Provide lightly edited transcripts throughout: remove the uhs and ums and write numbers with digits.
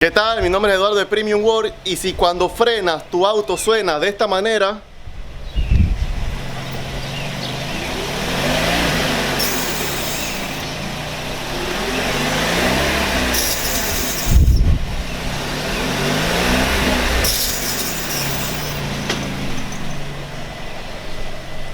¿Qué tal? Mi nombre es Eduardo de Premium World y si cuando frenas tu auto suena de esta manera,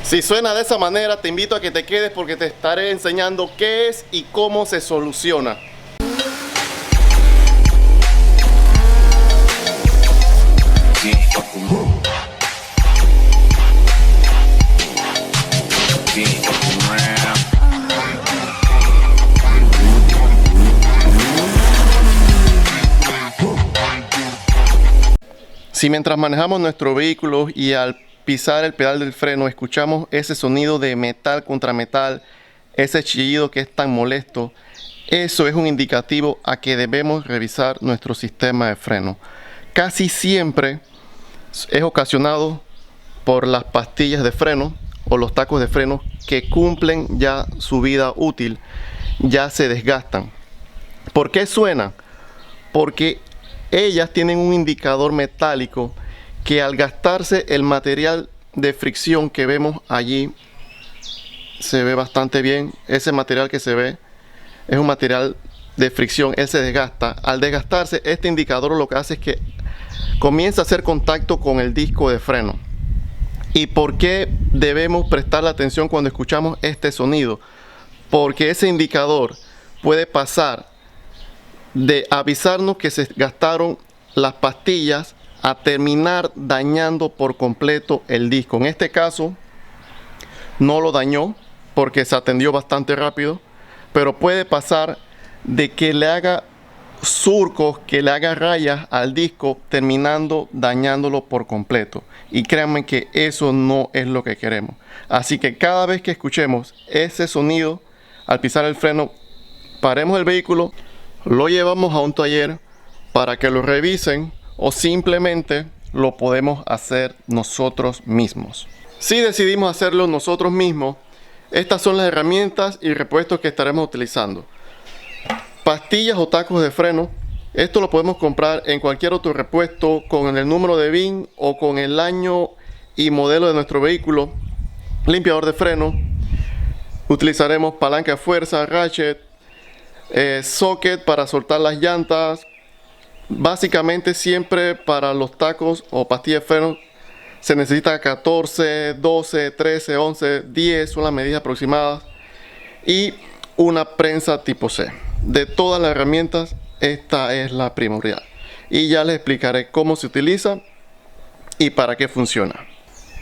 si suena de esa manera, te invito a que te quedes porque te estaré enseñando qué es y cómo se soluciona. Si mientras manejamos nuestro vehículo y al pisar el pedal del freno escuchamos ese sonido de metal contra metal, ese chillido que es tan molesto, eso es un indicativo a que debemos revisar nuestro sistema de freno. Casi siempre es ocasionado por las pastillas de freno o los tacos de freno que cumplen ya su vida útil, ya se desgastan. ¿Por qué suenan? Porque ellas tienen un indicador metálico que al gastarse el material de fricción que vemos allí, se ve bastante bien. Ese material que se ve es un material de fricción, él se desgasta. Al desgastarse, este indicador lo que hace es que comienza a hacer contacto con el disco de freno. ¿Y por qué debemos prestarle atención cuando escuchamos este sonido? Porque ese indicador puede pasar de avisarnos que se gastaron las pastillas a terminar dañando por completo el disco. En este caso no lo dañó porque se atendió bastante rápido, pero puede pasar de que le haga surcos, que le haga rayas al disco, terminando dañándolo por completo. Y créanme que eso no es lo que queremos. Así que cada vez que escuchemos ese sonido al pisar el freno, paremos el vehículo, lo llevamos a un taller para que lo revisen o simplemente lo podemos hacer nosotros mismos. Si decidimos hacerlo nosotros mismos, estas son las herramientas y repuestos que estaremos utilizando. Pastillas o tacos de freno. Esto lo podemos comprar en cualquier otro repuesto con el número de VIN o con el año y modelo de nuestro vehículo. Limpiador de freno. Utilizaremos palanca de fuerza, ratchet, socket para soltar las llantas. Básicamente siempre para los tacos o pastillas de freno se necesita 14, 12, 13, 11, 10 son las medidas aproximadas y una prensa tipo C. De todas las herramientas esta es la primordial y ya les explicaré cómo se utiliza y para qué funciona.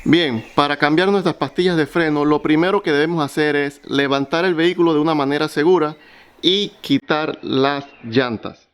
Bien, para cambiar nuestras pastillas de freno lo primero que debemos hacer es levantar el vehículo de una manera segura y quitar las llantas.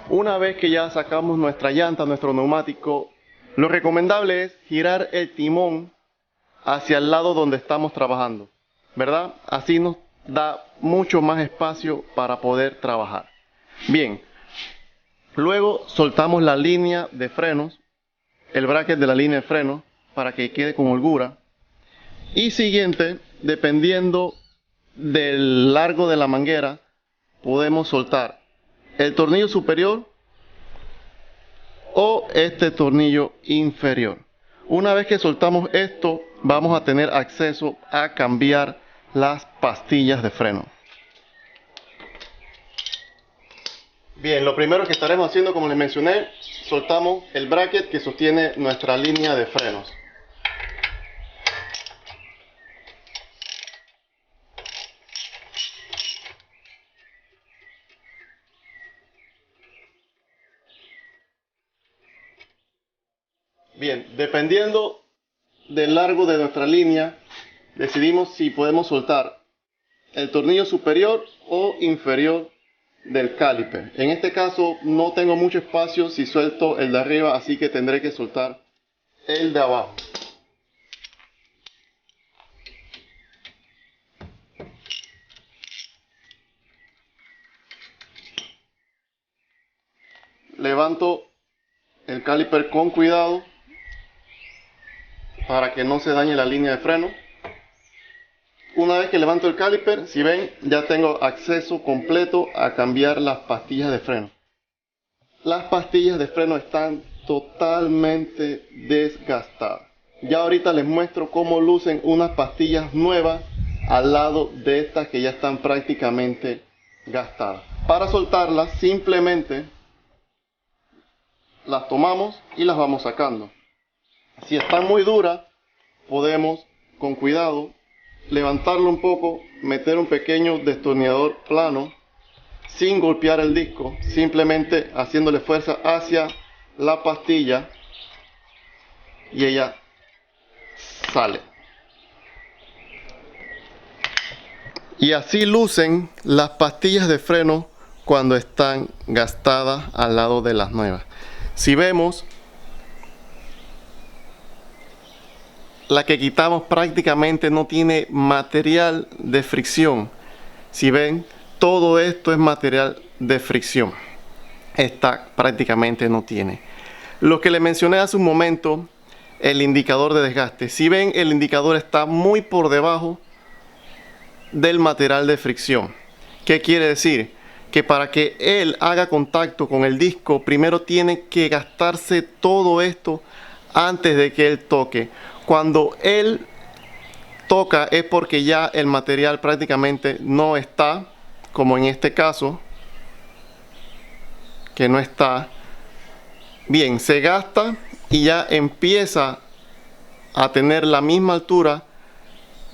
Una vez que ya sacamos nuestra llanta, nuestro neumático, lo recomendable es girar el timón hacia el lado donde estamos trabajando, ¿verdad? Así nos da mucho más espacio para poder trabajar. Bien, luego soltamos la línea de frenos, el bracket de la línea de frenos, para que quede con holgura. Y siguiente, dependiendo del largo de la manguera, podemos soltar el tornillo superior o este tornillo inferior. Una vez que soltamos esto, vamos a tener acceso a cambiar las pastillas de freno. Bien, lo primero que estaremos haciendo, como les mencioné, soltamos el bracket que sostiene nuestra línea de frenos. Bien, dependiendo del largo de nuestra línea, decidimos si podemos soltar el tornillo superior o inferior del caliper. En este caso no tengo mucho espacio si suelto el de arriba, así que tendré que soltar el de abajo. levanto el caliper con cuidado para que no se dañe la línea de freno. Una vez que levanto el caliper, si ven, ya tengo acceso completo a cambiar las pastillas de freno. Las pastillas de freno están totalmente desgastadas. Ya ahorita les muestro cómo lucen unas pastillas nuevas al lado de estas que ya están prácticamente gastadas. Para soltarlas, simplemente las tomamos y las vamos sacando. Si están muy duras, podemos con cuidado levantarlo un poco, meter un pequeño destornillador plano sin golpear el disco, simplemente haciéndole fuerza hacia la pastilla y ella sale. Y así lucen las pastillas de freno cuando están gastadas al lado de las nuevas. Si vemos, la que quitamos prácticamente no tiene material de fricción. Si ven, todo esto es material de fricción. Esta prácticamente no tiene. Lo que le mencioné hace un momento, el indicador de desgaste. Si ven, el indicador está muy por debajo del material de fricción. ¿Qué quiere decir? Que para que él haga contacto con el disco, primero tiene que gastarse todo esto antes de que él toque. Cuando él toca es porque ya el material prácticamente no está, como en este caso, que no está bien, se gasta y ya empieza a tener la misma altura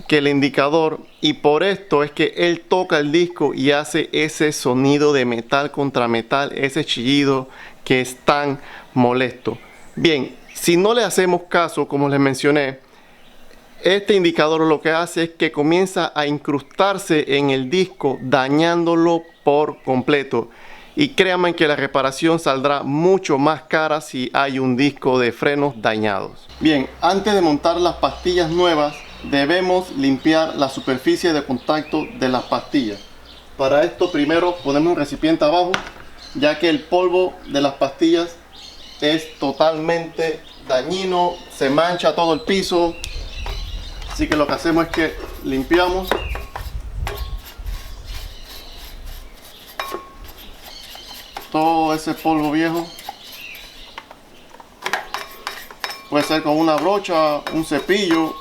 que el indicador, y por esto es que él toca el disco y hace ese sonido de metal contra metal, ese chillido que es tan molesto. Bien, si no le hacemos caso, como les mencioné, este indicador lo que hace es que comienza a incrustarse en el disco, dañándolo por completo. Y créanme que la reparación saldrá mucho más cara si hay un disco de frenos dañados. Bien, antes de montar las pastillas nuevas, debemos limpiar la superficie de contacto de las pastillas. Para esto primero ponemos un recipiente abajo, ya que el polvo de las pastillas es totalmente dañino, se mancha todo el piso. Así que lo que hacemos es que limpiamos todo ese polvo viejo. Puede ser con una brocha, un cepillo.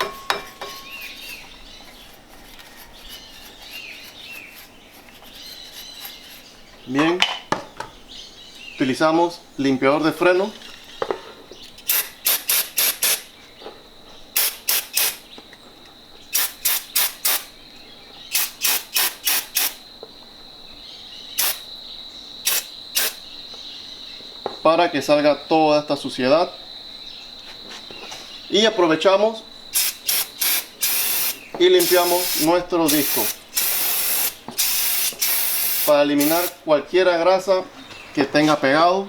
Bien, utilizamos limpiador de freno. Para que salga toda esta suciedad, y aprovechamos y limpiamos nuestro disco para eliminar cualquier grasa que tenga pegado.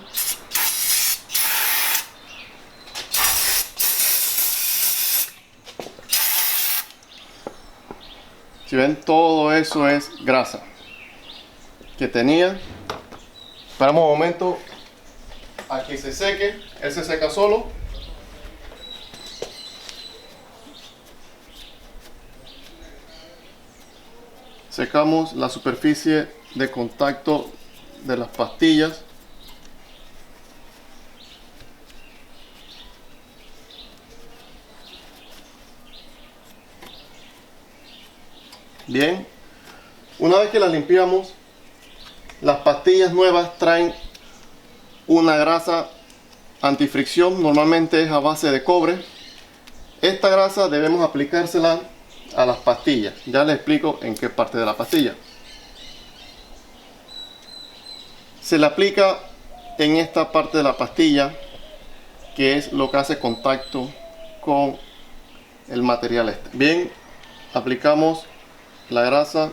Si ven, todo eso es grasa que tenía. Esperamos un momento a que se seque. Él se seca solo. Secamos la superficie de contacto de las pastillas. Bien, una vez que las limpiamos, las pastillas nuevas traen una grasa antifricción, normalmente es a base de cobre. Esta grasa debemos aplicársela a las pastillas. Ya les explico en qué parte de la pastilla. Se le aplica en esta parte de la pastilla, que es lo que hace contacto con el material este. Bien, aplicamos la grasa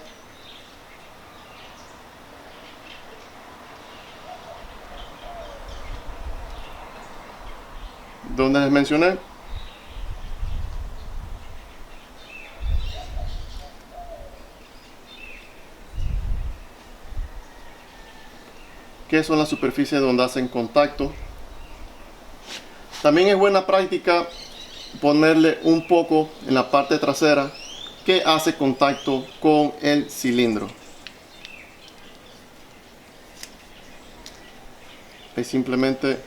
donde les mencioné. Ok, qué son las superficies donde hacen contacto. También es buena práctica ponerle un poco en la parte trasera que hace contacto con el cilindro. Y simplemente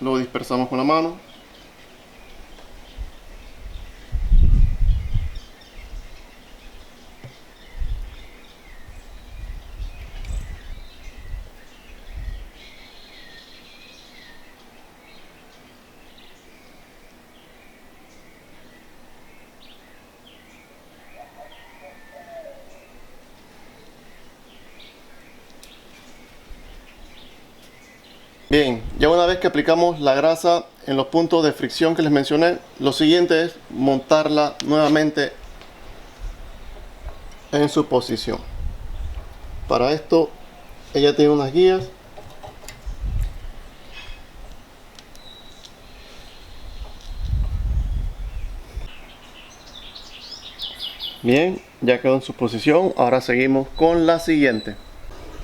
lo dispersamos con la mano. Bien, ya una vez que aplicamos la grasa en los puntos de fricción que les mencioné, lo siguiente es montarla nuevamente en su posición. Para esto, ella tiene unas guías. Bien, ya quedó en su posición. Ahora seguimos con la siguiente.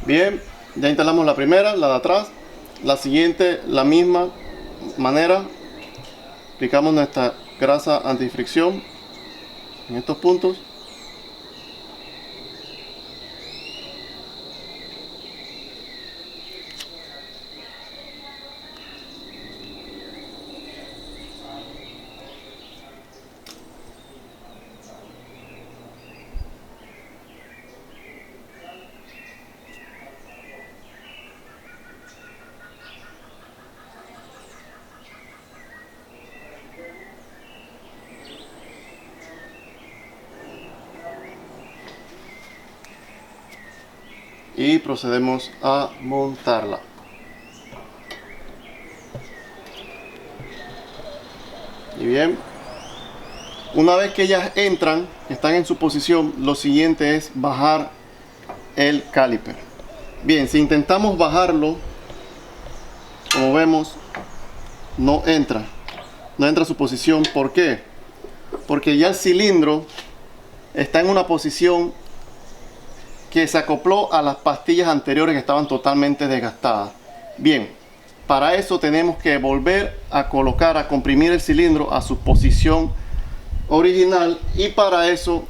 Bien, ya instalamos la primera, la de atrás. La siguiente, la misma manera. Aplicamos nuestra grasa antifricción en estos puntos. Y procedemos a montarla. Y bien, una vez que ellas entran, están en su posición, lo siguiente es bajar el caliper. Bien, si intentamos bajarlo, como vemos, no entra a su posición. ¿Por qué? Porque ya el cilindro está en una posición que se acopló a las pastillas anteriores que estaban totalmente desgastadas. Bien, para eso tenemos que volver a colocar, a comprimir el cilindro a su posición original, y para eso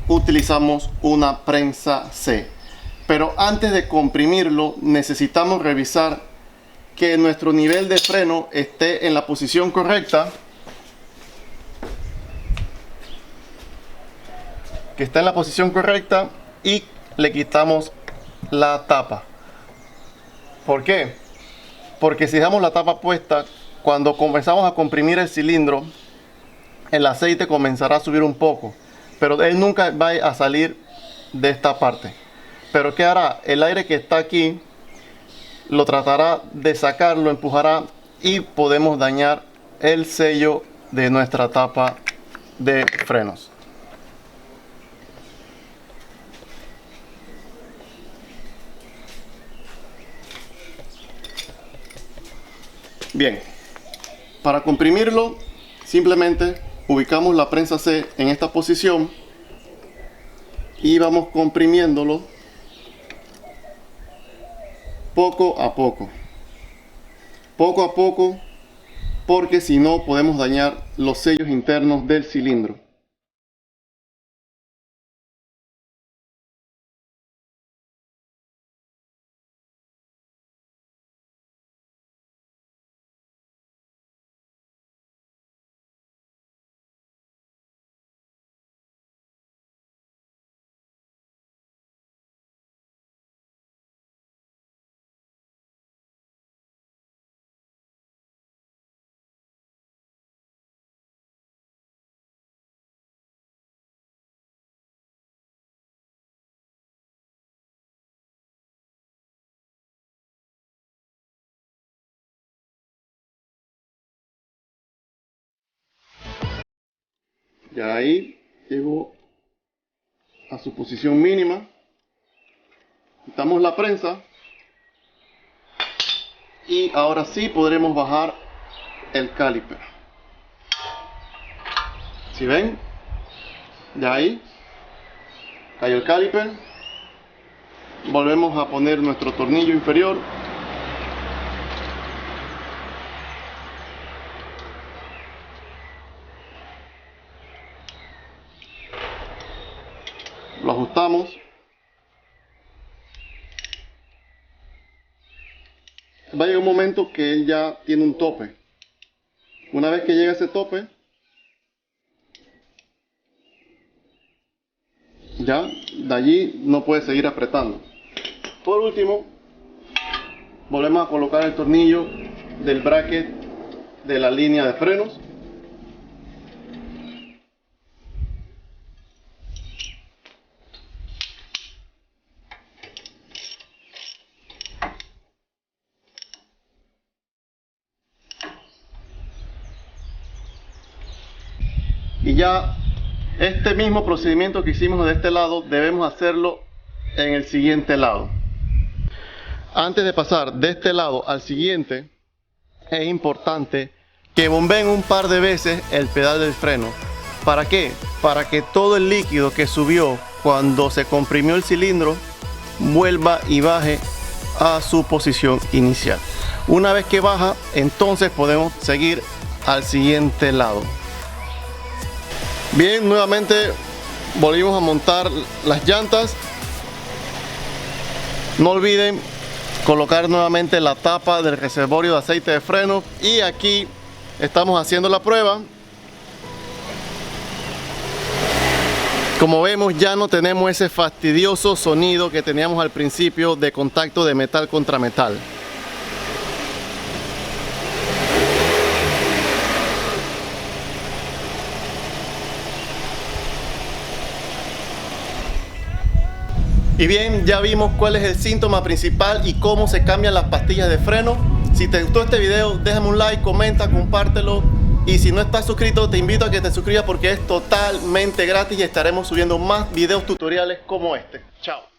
utilizamos una prensa C. Pero antes de comprimirlo necesitamos revisar que nuestro nivel de freno esté en la posición correcta, y le quitamos la tapa. ¿Por qué? Porque si dejamos la tapa puesta, cuando comenzamos a comprimir el cilindro, el aceite comenzará a subir un poco, pero él nunca va a salir de esta parte. Pero ¿qué hará? El aire que está aquí lo tratará de sacar, lo empujará, y podemos dañar el sello de nuestra tapa de frenos. Bien, para comprimirlo simplemente ubicamos la prensa C en esta posición y vamos comprimiéndolo poco a poco, porque si no podemos dañar los sellos internos del cilindro. Ya ahí llegó a su posición mínima. Quitamos la prensa y ahora sí podremos bajar el caliper. Si ven, ya ahí cayó el caliper. volvemos a poner nuestro tornillo inferior. Lo ajustamos. Va a llegar un momento que él ya tiene un tope. Una vez que llega a ese tope, ya de allí no puede seguir apretando. Por último, volvemos a colocar el tornillo del bracket de la línea de frenos. Y ya este mismo procedimiento que hicimos de este lado debemos hacerlo en el siguiente lado. Antes de pasar de este lado al siguiente, es importante que bombeen un par de veces el pedal del freno. ¿Para qué? Para que todo el líquido que subió cuando se comprimió el cilindro vuelva y baje a su posición inicial. Una vez que baja, entonces podemos seguir al siguiente lado. Bien, nuevamente volvimos a montar las llantas. No olviden colocar nuevamente la tapa del reservorio de aceite de freno. Y aquí estamos haciendo la prueba. Como vemos, ya no tenemos ese fastidioso sonido que teníamos al principio de contacto de metal contra metal. Y bien, ya vimos cuál es el síntoma principal y cómo se cambian las pastillas de freno. Si te gustó este video, déjame un like, comenta, compártelo. Y si no estás suscrito, te invito a que te suscribas porque es totalmente gratis y estaremos subiendo más videos tutoriales como este. Chao.